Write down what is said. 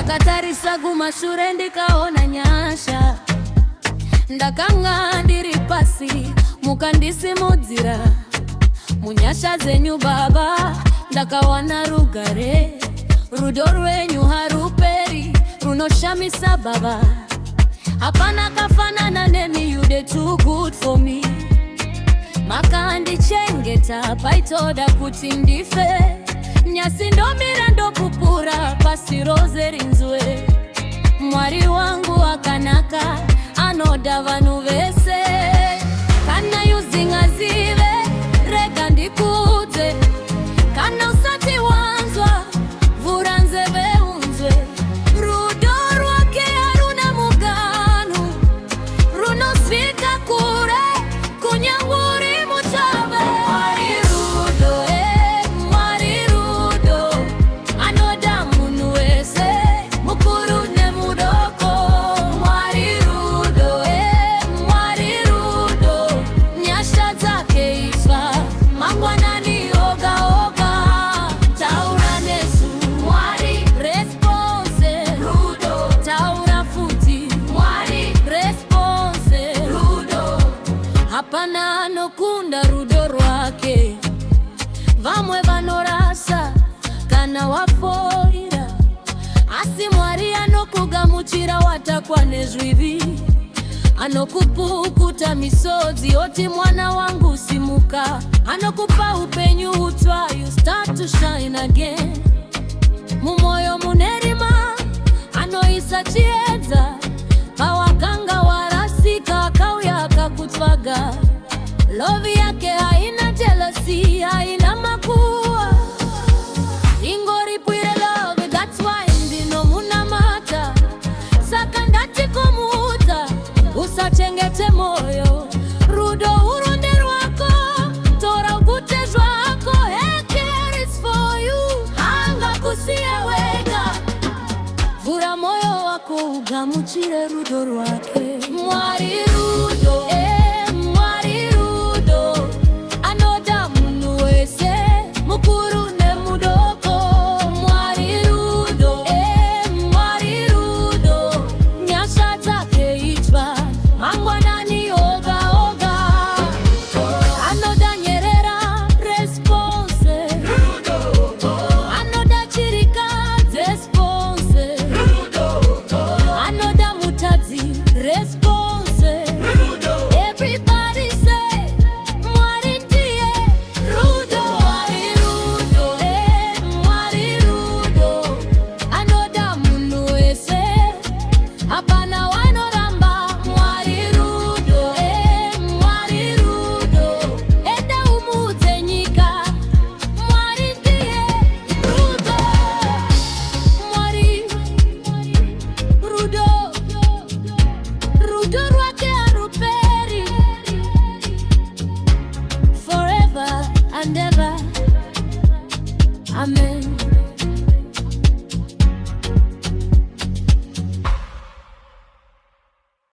Ndakatarisa kumashure ndikaona nyasha, ndakanga ndiri pasi mukandisimudzira. Munyasha zenyu Baba ndakawana rugare, rudo rwenyu haruperi runoshamisa Baba. Hapana kafanana nemi, you dey too good for me. Makandichengeta paitoda kuti ndife, nyasi ndomira ndopupura pasi rose rinzwe. Mwari wangu akanaka anoda vanhu vese, kana yuzingazive rega ndikudze, kana usati wanzwa vhura nzeve unzwe. Rudo rwake haruna muganu, runosvika kure kunyanguri mutave. Mwari rudo, Mwari rudo, anoda munhu wese mukuru nemudoko. Mwari rudo, Mwari rudo, nyasha dzake isva mangwanani oga oga. Taura nesu Mwari response rudo, taura futi Mwari response rudo. Hapana anokunda rudo rwake, vamwe vanorasa kana wafoira, asi Mwari anokugamuchira watakwa nezvivi. Anokupukuta misodzi oti mwana wangu simuka, anokupa upenyu utwa, you start to shine again. Mumoyo munerima anoisa chiedza, pawakanga warasika akauya akakutsvaga. Love yake haina jealousy, haina makuwa, ingoripwire love, that's why ndinomunamata. Saka ndati kumuudza usachengete moyo, rudo uronde rwako, tora ugute zvako. He cares for you, hangakusiye wega, vhura moyo wako ugamuchire rudo rwake. Mwari